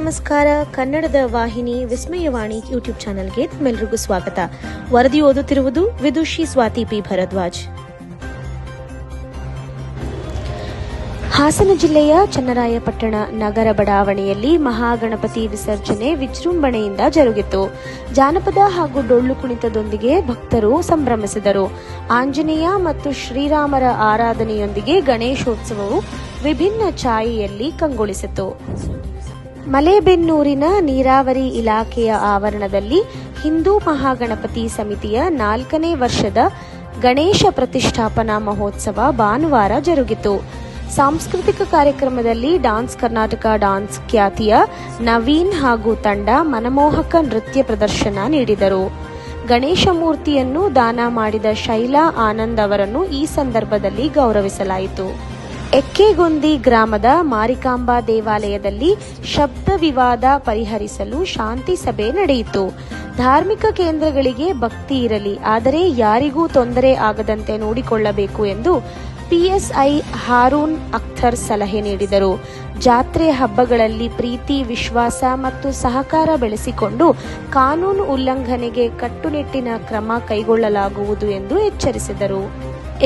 ನಮಸ್ಕಾರ. ಕನ್ನಡದ ವಾಹಿನಿ ವಿಸ್ಮಯವಾಣಿ ಯೂಟ್ಯೂಬ್ ಚಾನೆಲ್ಗೆ ತಮ್ಮೆಲ್ಲರಿಗೂ ಸ್ವಾಗತ. ವರದಿ ಓದುತ್ತಿರುವುದು ವಿದುಷಿ ಸ್ವಾತಿ ಪಿ ಭರದ್ವಾಜ್. ಹಾಸನ ಜಿಲ್ಲೆಯ ಚನ್ನರಾಯಪಟ್ಟಣ ನಗರ ಬಡಾವಣೆಯಲ್ಲಿ ಮಹಾಗಣಪತಿ ವಿಸರ್ಜನೆ ವಿಜೃಂಭಣೆಯಿಂದ ಜರುಗಿತು. ಜಾನಪದ ಹಾಗೂ ಡೊಳ್ಳು ಕುಣಿತದೊಂದಿಗೆ ಭಕ್ತರು ಸಂಭ್ರಮಿಸಿದರು. ಆಂಜನೇಯ ಮತ್ತು ಶ್ರೀರಾಮರ ಆರಾಧನೆಯೊಂದಿಗೆ ಗಣೇಶೋತ್ಸವವು ವಿಭಿನ್ನ ಛಾಯೆಯಲ್ಲಿ ಕಂಗೊಳಿಸಿತು. ಮಲೇಬೆನ್ನೂರಿನ ನೀರಾವರಿ ಇಲಾಖೆಯ ಆವರಣದಲ್ಲಿ ಹಿಂದೂ ಮಹಾಗಣಪತಿ ಸಮಿತಿಯ 4ನೇ ವರ್ಷದ ಗಣೇಶ ಪ್ರತಿಷ್ಠಾಪನಾ ಮಹೋತ್ಸವ ಭಾನುವಾರ ಜರುಗಿತು. ಸಾಂಸ್ಕೃತಿಕ ಕಾರ್ಯಕ್ರಮದಲ್ಲಿ ಡಾನ್ಸ್ ಕರ್ನಾಟಕ ಡಾನ್ಸ್ ಖ್ಯಾತಿಯ ನವೀನ್ ಹಾಗೂ ತಂಡ ಮನಮೋಹಕ ನೃತ್ಯ ಪ್ರದರ್ಶನ ನೀಡಿದರು. ಗಣೇಶ ಮೂರ್ತಿಯನ್ನು ದಾನ ಮಾಡಿದ ಶೈಲಾ ಆನಂದ್ ಅವರನ್ನು ಈ ಸಂದರ್ಭದಲ್ಲಿ ಗೌರವಿಸಲಾಯಿತು. ಎಕ್ಕೆಗೊಂದಿ ಗ್ರಾಮದ ಮಾರಿಕಾಂಬಾ ದೇವಾಲಯದಲ್ಲಿ ಶಬ್ದ ವಿವಾದ ಪರಿಹರಿಸಲು ಶಾಂತಿ ಸಭೆ ನಡೆಯಿತು. ಧಾರ್ಮಿಕ ಕೇಂದ್ರಗಳಿಗೆ ಭಕ್ತಿ ಇರಲಿ, ಆದರೆ ಯಾರಿಗೂ ತೊಂದರೆ ಆಗದಂತೆ ನೋಡಿಕೊಳ್ಳಬೇಕು ಎಂದು ಪಿಎಸ್ಐ ಹಾರೂನ್ ಅಖ್ತರ್ ಸಲಹೆ ನೀಡಿದರು. ಜಾತ್ರೆ ಹಬ್ಬಗಳಲ್ಲಿ ಪ್ರೀತಿ, ವಿಶ್ವಾಸ ಮತ್ತು ಸಹಕಾರ ಬೆಳೆಸಿಕೊಂಡು ಕಾನೂನು ಉಲ್ಲಂಘನೆಗೆ ಕಟ್ಟುನಿಟ್ಟಿನ ಕ್ರಮ ಕೈಗೊಳ್ಳಲಾಗುವುದು ಎಂದು ಎಚ್ಚರಿಸಿದರು.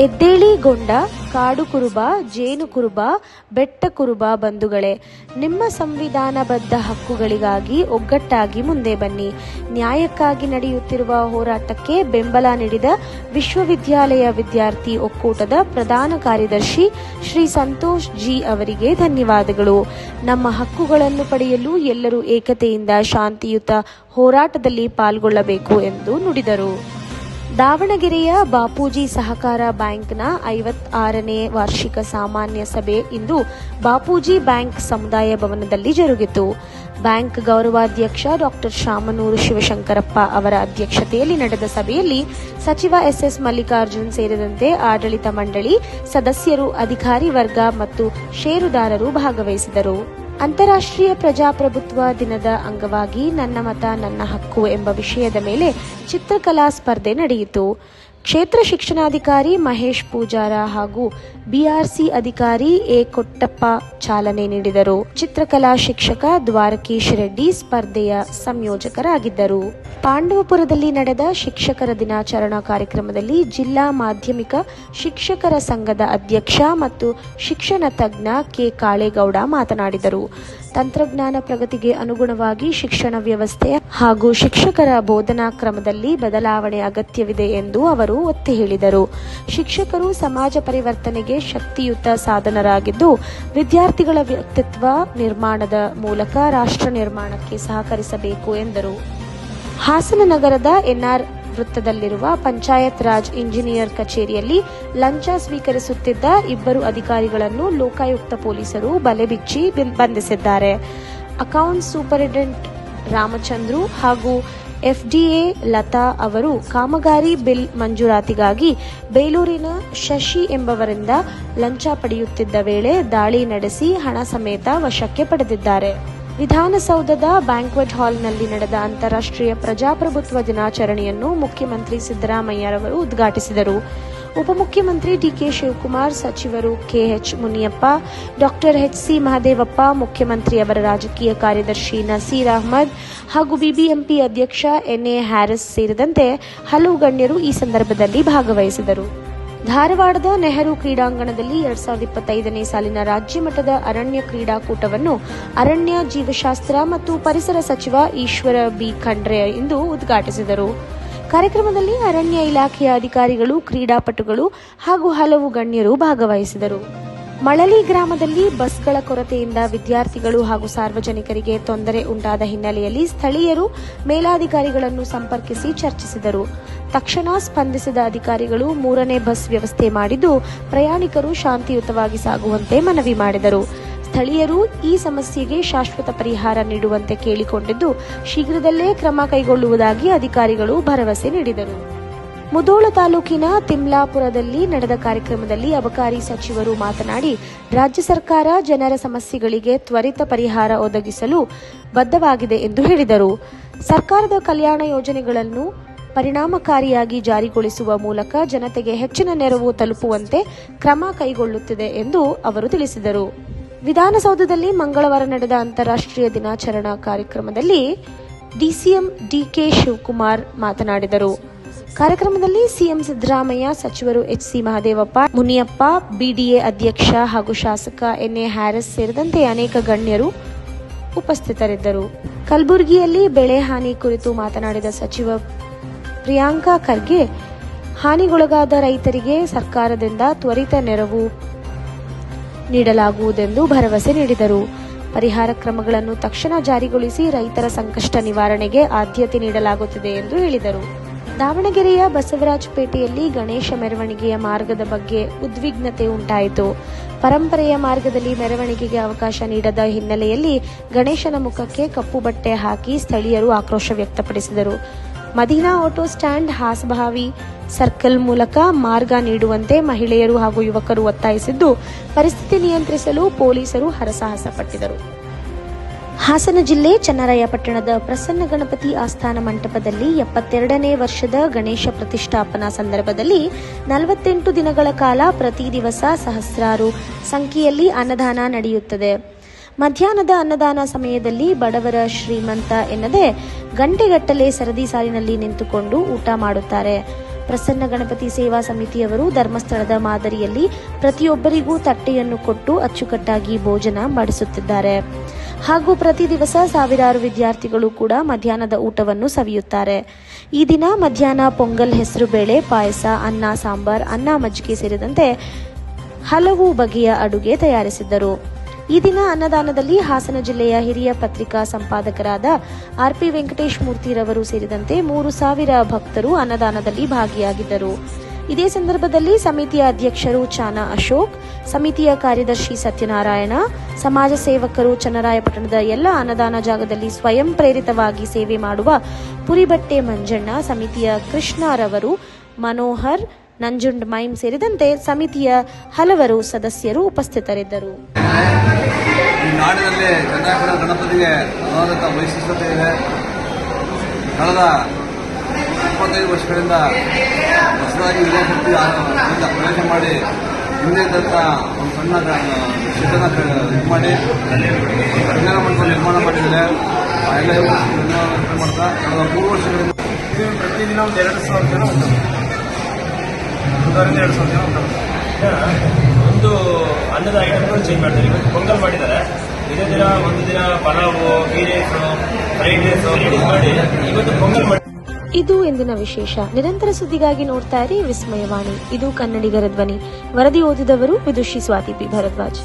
ಎದ್ದೇಳಿಗೊಂಡ ಕಾಡು ಕುರುಬ, ಜೇನು ಕುರುಬ, ಬೆಟ್ಟ ಕುರುಬ ಬಂಧುಗಳೇ, ನಿಮ್ಮ ಸಂವಿಧಾನಬದ್ಧ ಹಕ್ಕುಗಳಿಗಾಗಿ ಒಗ್ಗಟ್ಟಾಗಿ ಮುಂದೆ ಬನ್ನಿ. ನ್ಯಾಯಕ್ಕಾಗಿ ನಡೆಯುತ್ತಿರುವ ಹೋರಾಟಕ್ಕೆ ಬೆಂಬಲ ನೀಡಿದ ವಿಶ್ವವಿದ್ಯಾಲಯ ವಿದ್ಯಾರ್ಥಿ ಒಕ್ಕೂಟದ ಪ್ರಧಾನ ಕಾರ್ಯದರ್ಶಿ ಶ್ರೀ ಸಂತೋಷ್ ಜಿ ಅವರಿಗೆ ಧನ್ಯವಾದಗಳು. ನಮ್ಮ ಹಕ್ಕುಗಳನ್ನು ಪಡೆಯಲು ಎಲ್ಲರೂ ಏಕತೆಯಿಂದ ಶಾಂತಿಯುತ ಹೋರಾಟದಲ್ಲಿ ಪಾಲ್ಗೊಳ್ಳಬೇಕು ಎಂದು ನುಡಿದರು. ದಾವಣಗೆರೆಯ ಬಾಪೂಜಿ ಸಹಕಾರ ಬ್ಯಾಂಕ್ನ 56ನೇ ವಾರ್ಷಿಕ ಸಾಮಾನ್ಯ ಸಭೆ ಇಂದು ಬಾಪೂಜಿ ಬ್ಯಾಂಕ್ ಸಮುದಾಯ ಭವನದಲ್ಲಿ ಜರುಗಿತು. ಬ್ಯಾಂಕ್ ಗೌರವಾಧ್ಯಕ್ಷ ಡಾಕ್ಟರ್ ಶಾಮನೂರು ಶಿವಶಂಕರಪ್ಪ ಅವರ ಅಧ್ಯಕ್ಷತೆಯಲ್ಲಿ ನಡೆದ ಸಭೆಯಲ್ಲಿ ಸಚಿವ ಎಸ್ ಮಲ್ಲಿಕಾರ್ಜುನ್ ಸೇರಿದಂತೆ ಆಡಳಿತ ಮಂಡಳಿ ಸದಸ್ಯರು, ಅಧಿಕಾರಿ ವರ್ಗ ಮತ್ತು ಷೇರುದಾರರು ಭಾಗವಹಿಸಿದರು. ಅಂತಾರಾಷ್ಟ್ರೀಯ ಪ್ರಜಾಪ್ರಭುತ್ವ ದಿನದ ಅಂಗವಾಗಿ ನನ್ನ ಮತ ನನ್ನ ಹಕ್ಕು ಎಂಬ ವಿಷಯದ ಮೇಲೆ ಚಿತ್ರಕಲಾ ಸ್ಪರ್ಧೆ ನಡೆಯಿತು. ಕ್ಷೇತ್ರ ಶಿಕ್ಷಣಾಧಿಕಾರಿ ಮಹೇಶ್ ಪೂಜಾರ ಹಾಗೂ ಬಿಆರ್ಸಿ ಅಧಿಕಾರಿ ಎ ಕೊಟ್ಟಪ್ಪ ಚಾಲನೆ ನೀಡಿದರು. ಚಿತ್ರಕಲಾ ಶಿಕ್ಷಕ ದ್ವಾರಕೀಶ್ ರೆಡ್ಡಿ ಸ್ಪರ್ಧೆಯ ಸಂಯೋಜಕರಾಗಿದ್ದರು. ಪಾಂಡವಪುರದಲ್ಲಿ ನಡೆದ ಶಿಕ್ಷಕರ ದಿನಾಚರಣಾ ಕಾರ್ಯಕ್ರಮದಲ್ಲಿ ಜಿಲ್ಲಾ ಮಾಧ್ಯಮಿಕ ಶಿಕ್ಷಕರ ಸಂಘದ ಅಧ್ಯಕ್ಷ ಮತ್ತು ಶಿಕ್ಷಣ ತಜ್ಞ ಕೆ ಕಾಳೇಗೌಡ ಮಾತನಾಡಿದರು. ತಂತ್ರಜ್ಞಾನ ಪ್ರಗತಿಗೆ ಅನುಗುಣವಾಗಿ ಶಿಕ್ಷಣ ವ್ಯವಸ್ಥೆ ಹಾಗೂ ಶಿಕ್ಷಕರ ಬೋಧನಾ ಕ್ರಮದಲ್ಲಿ ಬದಲಾವಣೆ ಅಗತ್ಯವಿದೆ ಎಂದು ಅವರು ಒತ್ತಿ ಹೇಳಿದರು. ಶಿಕ್ಷಕರು ಸಮಾಜ ಪರಿವರ್ತನೆಗೆ ಶಕ್ತಿಯುತ ಸಾಧನರಾಗಿದ್ದು, ವಿದ್ಯಾರ್ಥಿಗಳ ವ್ಯಕ್ತಿತ್ವ ನಿರ್ಮಾಣದ ಮೂಲಕ ರಾಷ್ಟ್ರ ನಿರ್ಮಾಣಕ್ಕೆ ಸಹಕರಿಸಬೇಕು ಎಂದರು. ಹಾಸನ ನಗರದ ಎನ್ಆರ್ ವೃತ್ತದಲ್ಲಿರುವ ಪಂಚಾಯತ್ ರಾಜ್ ಇಂಜಿನಿಯರ್ ಕಚೇರಿಯಲ್ಲಿ ಲಂಚ ಸ್ವೀಕರಿಸುತ್ತಿದ್ದ 2 ಅಧಿಕಾರಿಗಳನ್ನು ಲೋಕಾಯುಕ್ತ ಪೊಲೀಸರು ಬಲೆ ಬಿಚ್ಚಿ ಬಂಧಿಸಿದ್ದಾರೆ. ಅಕೌಂಟ್ಸ್ ಸೂಪರಿಂಟೆಂಡೆಂಟ್ ರಾಮಚಂದ್ರು ಹಾಗೂ ಎಫ್ಡಿಎ ಲತಾ ಅವರು ಕಾಮಗಾರಿ ಬಿಲ್ ಮಂಜೂರಾತಿಗಾಗಿ ಬೇಲೂರಿನ ಶಶಿ ಎಂಬವರಿಂದ ಲಂಚ ಪಡೆಯುತ್ತಿದ್ದ ವೇಳೆ ದಾಳಿ ನಡೆಸಿ ಹಣ ಸಮೇತ ವಶಕ್ಕೆ ಪಡೆದಿದ್ದಾರೆ. ವಿಧಾನಸೌಧದ ಬ್ಯಾಂಕ್ವೆಟ್ ಹಾಲ್ನಲ್ಲಿ ನಡೆದ ಅಂತಾರಾಷ್ಟ್ರೀಯ ಪ್ರಜಾಪ್ರಭುತ್ವ ದಿನಾಚರಣೆಯನ್ನು ಮುಖ್ಯಮಂತ್ರಿ ಸಿದ್ದರಾಮಯ್ಯರವರು ಉದ್ಘಾಟಿಸಿದರು. ಉಪಮುಖ್ಯಮಂತ್ರಿ ಡಿಕೆ ಶಿವಕುಮಾರ್, ಸಚಿವರು ಕೆಎಚ್ ಮುನಿಯಪ್ಪ, ಡಾಕ್ಟರ್ ಎಚ್ಸಿ ಮಹದೇವಪ್ಪ, ಮುಖ್ಯಮಂತ್ರಿಯವರ ರಾಜಕೀಯ ಕಾರ್ಯದರ್ಶಿ ನಸೀರ್ ಅಹ್ಮದ್ ಹಾಗೂ ಬಿಬಿಎಂಪಿ ಅಧ್ಯಕ್ಷ ಎನ್ಎ ಹ್ಯಾರಿಸ್ ಸೇರಿದಂತೆ ಹಲವು ಗಣ್ಯರು ಈ ಸಂದರ್ಭದಲ್ಲಿ ಭಾಗವಹಿಸಿದರು. ಧಾರವಾಡದ ನೆಹರು ಕ್ರೀಡಾಂಗಣದಲ್ಲಿ 2025ನೇ ಸಾಲಿನ ರಾಜ್ಯ ಮಟ್ಟದ ಅರಣ್ಯ ಕ್ರೀಡಾಕೂಟವನ್ನು ಅರಣ್ಯ, ಜೀವಶಾಸ್ತ್ರ ಮತ್ತು ಪರಿಸರ ಸಚಿವ ಈಶ್ವರ ಬಿ ಖಂಡ್ರೆ ಇಂದು ಉದ್ಘಾಟಿಸಿದರು. ಕಾರ್ಯಕ್ರಮದಲ್ಲಿ ಅರಣ್ಯ ಇಲಾಖೆಯ ಅಧಿಕಾರಿಗಳು, ಕ್ರೀಡಾಪಟುಗಳು ಹಾಗೂ ಹಲವು ಗಣ್ಯರು ಭಾಗವಹಿಸಿದರು. ಮಳಲಿ ಗ್ರಾಮದಲ್ಲಿ ಬಸ್ಗಳ ಕೊರತೆಯಿಂದ ವಿದ್ಯಾರ್ಥಿಗಳು ಹಾಗೂ ಸಾರ್ವಜನಿಕರಿಗೆ ತೊಂದರೆ ಉಂಟಾದ ಹಿನ್ನೆಲೆಯಲ್ಲಿ ಸ್ಥಳೀಯರು ಮೇಲಾಧಿಕಾರಿಗಳನ್ನು ಸಂಪರ್ಕಿಸಿ ಚರ್ಚಿಸಿದರು. ತಕ್ಷಣ ಸ್ಪಂದಿಸಿದ ಅಧಿಕಾರಿಗಳು 3ನೇ ಬಸ್ ವ್ಯವಸ್ಥೆ ಮಾಡಿದ್ದು, ಪ್ರಯಾಣಿಕರು ಶಾಂತಿಯುತವಾಗಿ ಸಾಗುವಂತೆ ಮನವಿ ಮಾಡಿದರು. ಸ್ಥಳೀಯರು ಈ ಸಮಸ್ಯೆಗೆ ಶಾಶ್ವತ ಪರಿಹಾರ ನೀಡುವಂತೆ ಕೇಳಿಕೊಂಡಿದ್ದು, ಶೀಘ್ರದಲ್ಲೇ ಕ್ರಮ ಕೈಗೊಳ್ಳುವುದಾಗಿ ಅಧಿಕಾರಿಗಳು ಭರವಸೆ ನೀಡಿದರು. ಮುಧೋಳ ತಾಲೂಕಿನ ತಿಮ್ಲಾಪುರದಲ್ಲಿ ನಡೆದ ಕಾರ್ಯಕ್ರಮದಲ್ಲಿ ಅಬಕಾರಿ ಸಚಿವರು ಮಾತನಾಡಿ, ರಾಜ್ಯ ಸರ್ಕಾರ ಜನರ ಸಮಸ್ಯೆಗಳಿಗೆ ತ್ವರಿತ ಪರಿಹಾರ ಒದಗಿಸಲು ಬದ್ಧವಾಗಿದೆ ಎಂದು ಹೇಳಿದರು. ಸರ್ಕಾರದ ಕಲ್ಯಾಣ ಯೋಜನೆಗಳನ್ನು ಪರಿಣಾಮಕಾರಿಯಾಗಿ ಜಾರಿಗೊಳಿಸುವ ಮೂಲಕ ಜನತೆಗೆ ಹೆಚ್ಚಿನ ನೆರವು ತಲುಪುವಂತೆ ಕ್ರಮ ಕೈಗೊಳ್ಳುತ್ತಿದೆ ಎಂದು ಅವರು ತಿಳಿಸಿದರು. ವಿಧಾನಸೌಧದಲ್ಲಿ ಮಂಗಳವಾರ ನಡೆದ ಅಂತಾರಾಷ್ಟ್ರೀಯ ದಿನಾಚರಣಾ ಕಾರ್ಯಕ್ರಮದಲ್ಲಿ ಡಿಸಿಎಂ ಡಿಕೆ ಶಿವಕುಮಾರ್ ಮಾತನಾಡಿದರು. ಕಾರ್ಯಕ್ರಮದಲ್ಲಿ ಸಿಎಂ ಸಿದ್ದರಾಮಯ್ಯ, ಸಚಿವರು ಎಚ್ಸಿ ಮಹದೇವಪ್ಪ, ಮುನಿಯಪ್ಪ, ಬಿಡಿಎ ಅಧ್ಯಕ್ಷ ಹಾಗೂ ಶಾಸಕ ಎನ್ಎ ಹ್ಯಾರಿಸ್ ಸೇರಿದಂತೆ ಅನೇಕ ಗಣ್ಯರು ಉಪಸ್ಥಿತರಿದ್ದರು. ಕಲಬುರಗಿಯಲ್ಲಿ ಬೆಳೆ ಹಾನಿ ಕುರಿತು ಮಾತನಾಡಿದ ಸಚಿವ ಪ್ರಿಯಾಂಕ ಖರ್ಗೆ, ಹಾನಿಗೊಳಗಾದ ರೈತರಿಗೆ ಸರ್ಕಾರದಿಂದ ತ್ವರಿತ ನೆರವು ನೀಡಲಾಗುವುದೆಂದು ಭರವಸೆ ನೀಡಿದರು. ಪರಿಹಾರ ಕ್ರಮಗಳನ್ನು ತಕ್ಷಣ ಜಾರಿಗೊಳಿಸಿ ರೈತರ ಸಂಕಷ್ಟ ನಿವಾರಣೆಗೆ ಆದ್ಯತೆ ನೀಡಲಾಗುತ್ತಿದೆ ಎಂದು ಹೇಳಿದರು. ದಾವಣಗೆರೆಯ ಬಸವರಾಜಪೇಟೆಯಲ್ಲಿ ಗಣೇಶ ಮೆರವಣಿಗೆಯ ಮಾರ್ಗದ ಬಗ್ಗೆ ಉದ್ವಿಗ್ನತೆ ಉಂಟಾಯಿತು. ಪರಂಪರೆಯ ಮಾರ್ಗದಲ್ಲಿ ಮೆರವಣಿಗೆಗೆ ಅವಕಾಶ ನೀಡದ ಹಿನ್ನೆಲೆಯಲ್ಲಿ ಗಣೇಶನ ಮುಖಕ್ಕೆ ಕಪ್ಪು ಬಟ್ಟೆ ಹಾಕಿ ಸ್ಥಳೀಯರು ಆಕ್ರೋಶ ವ್ಯಕ್ತಪಡಿಸಿದರು. ಮದೀನಾ ಆಟೋ ಸ್ಟ್ಯಾಂಡ್, ಹಾಸಬಾವಿ ಸರ್ಕಲ್ ಮೂಲಕ ಮಾರ್ಗ ನೀಡುವಂತೆ ಮಹಿಳೆಯರು ಹಾಗೂ ಯುವಕರು ಒತ್ತಾಯಿಸಿದ್ದು, ಪರಿಸ್ಥಿತಿ ನಿಯಂತ್ರಿಸಲು ಪೊಲೀಸರು ಹರಸಾಹಸ ಪಟ್ಟಿದರು. ಹಾಸನ ಜಿಲ್ಲೆ ಚನ್ನರಾಯಪಟ್ಟಣದ ಪ್ರಸನ್ನ ಗಣಪತಿ ಆಸ್ಥಾನ ಮಂಟಪದಲ್ಲಿ 72ನೇ ವರ್ಷದ ಗಣೇಶ ಪ್ರತಿಷ್ಠಾಪನಾ ಸಂದರ್ಭದಲ್ಲಿ 48 ದಿನಗಳ ಕಾಲ ಪ್ರತಿ ದಿವಸ ಸಹಸ್ರಾರು ಸಂಖ್ಯೆಯಲ್ಲಿ ಅನ್ನದಾನ ನಡೆಯುತ್ತದೆ. ಮಧ್ಯಾಹ್ನದ ಅನ್ನದಾನ ಸಮಯದಲ್ಲಿ ಬಡವರ ಶ್ರೀಮಂತ ಎನ್ನದೆ ಗಂಟೆಗಟ್ಟಲೆ ಸರದಿ ಸಾಲಿನಲ್ಲಿ ನಿಂತುಕೊಂಡು ಊಟ ಮಾಡುತ್ತಾರೆ. ಪ್ರಸನ್ನ ಗಣಪತಿ ಸೇವಾ ಸಮಿತಿಯವರು ಧರ್ಮಸ್ಥಳದ ಮಾದರಿಯಲ್ಲಿ ಪ್ರತಿಯೊಬ್ಬರಿಗೂ ತಟ್ಟೆಯನ್ನು ಕೊಟ್ಟು ಅಚ್ಚುಕಟ್ಟಾಗಿ ಭೋಜನ ಮಾಡಿಸುತ್ತಿದ್ದಾರೆ. ಹಾಗೂ ಪ್ರತಿ ದಿವಸ ಸಾವಿರಾರು ವಿದ್ಯಾರ್ಥಿಗಳು ಕೂಡ ಮಧ್ಯಾಹ್ನದ ಊಟವನ್ನು ಸವಿಯುತ್ತಾರೆ. ಈ ದಿನ ಮಧ್ಯಾಹ್ನ ಪೊಂಗಲ್, ಹೆಸರುಬೇಳೆ ಪಾಯಸ, ಅನ್ನ ಸಾಂಬಾರ್, ಅನ್ನ ಮಜ್ಜಿಗೆ ಸೇರಿದಂತೆ ಹಲವು ಬಗೆಯ ಅಡುಗೆ ತಯಾರಿಸಿದ್ದರು. ಈ ದಿನ ಅನ್ನದಾನದಲ್ಲಿ ಹಾಸನ ಜಿಲ್ಲೆಯ ಹಿರಿಯ ಪತ್ರಿಕಾ ಸಂಪಾದಕರಾದ ಆರ್ಪಿ ವೆಂಕಟೇಶ್ ಮೂರ್ತಿರವರು ಸೇರಿದಂತೆ 3,000 ಭಕ್ತರು ಅನ್ನದಾನದಲ್ಲಿ ಭಾಗಿಯಾಗಿದ್ದರು. ಇದೇ ಸಂದರ್ಭದಲ್ಲಿ ಸಮಿತಿಯ ಅಧ್ಯಕ್ಷರು ಚಾನ ಅಶೋಕ್, ಸಮಿತಿಯ ಕಾರ್ಯದರ್ಶಿ ಸತ್ಯನಾರಾಯಣ, ಸಮಾಜ ಸೇವಕರು, ಚನ್ನರಾಯಪಟ್ಟಣದ ಎಲ್ಲ ಅನ್ನದಾನ ಜಾಗದಲ್ಲಿ ಸ್ವಯಂ ಪ್ರೇರಿತವಾಗಿ ಸೇವೆ ಮಾಡುವ ಪುರಿಬಟ್ಟೆ ಮಂಜಣ್ಣ, ಸಮಿತಿಯ ಕೃಷ್ಣರವರು, ಮನೋಹರ್, ನಂಜುಂಡ್ ಮೈಮ್ ಸೇರಿದಂತೆ ಸಮಿತಿಯ ಹಲವರು ಸದಸ್ಯರು ಉಪಸ್ಥಿತರಿದ್ದರು. ಈ ನಾಡಿನಲ್ಲಿ ಚನ್ನರಾಯಪಟ್ಟಣ ಗಣಪತಿಗೆ ಅನಾಹುತ ವೈಶಿಷ್ಟ್ಯತೆ ಇದೆ. ಕಳೆದ 25 ವರ್ಷಗಳಿಂದ ಹೊಸದಾಗಿ ವಿದೇಶಕ್ಕೆ ಪ್ರವೇಶ ಮಾಡಿ ಹಿಂದೆ ಇದ್ದಂಥ ಒಂದು ಸಣ್ಣ ಶೆಡ್ಡನ್ನು ಇದು ಮಾಡಿ ಕಲ್ಯಾಣ ಮಂಟಪ ನಿರ್ಮಾಣ ಮಾಡಿದ್ದಾರೆ. ಆ ಎಲ್ಲ ಮಾಡ್ತಾ ಕಳೆದ 3 ವರ್ಷಗಳಿಂದ ಪ್ರತಿದಿನ ಒಂದು 2,000 ಜನ ಉಂಟು. 2,000 ಜನ ಉಂಟು. ಒಂದು ಅನ್ನದ ಐಟಮ್ಗಳು ಚೇಂಜ್ ಮಾಡ್ತಾರೆ. ಇವತ್ತು ಪೊಂಗಲ್ ಮಾಡಿದ್ದಾರೆ, ಇದೇ ದಿನ ಒಂದು ದಿನ pulao, ghee rice, fried rice ಮಾಡಿ ಇವತ್ತು ಪೊಂಗಲ್ ಮಾಡಿ. ಇದು ಇಂದಿನ ವಿಶೇಷ. ನಿರಂತರ ಸುದ್ದಿಗಾಗಿ ನೋಡ್ತಾ ಇರಿ ವಿಸ್ಮಯವಾಣಿ. ಇದು ಕನ್ನಡಿಗರ ಧ್ವನಿ. ವರದಿ ಓದಿದವರು ವಿದುಷಿ ಸ್ವಾತಿ ಪಿ ಭರದ್ವಾಜ್.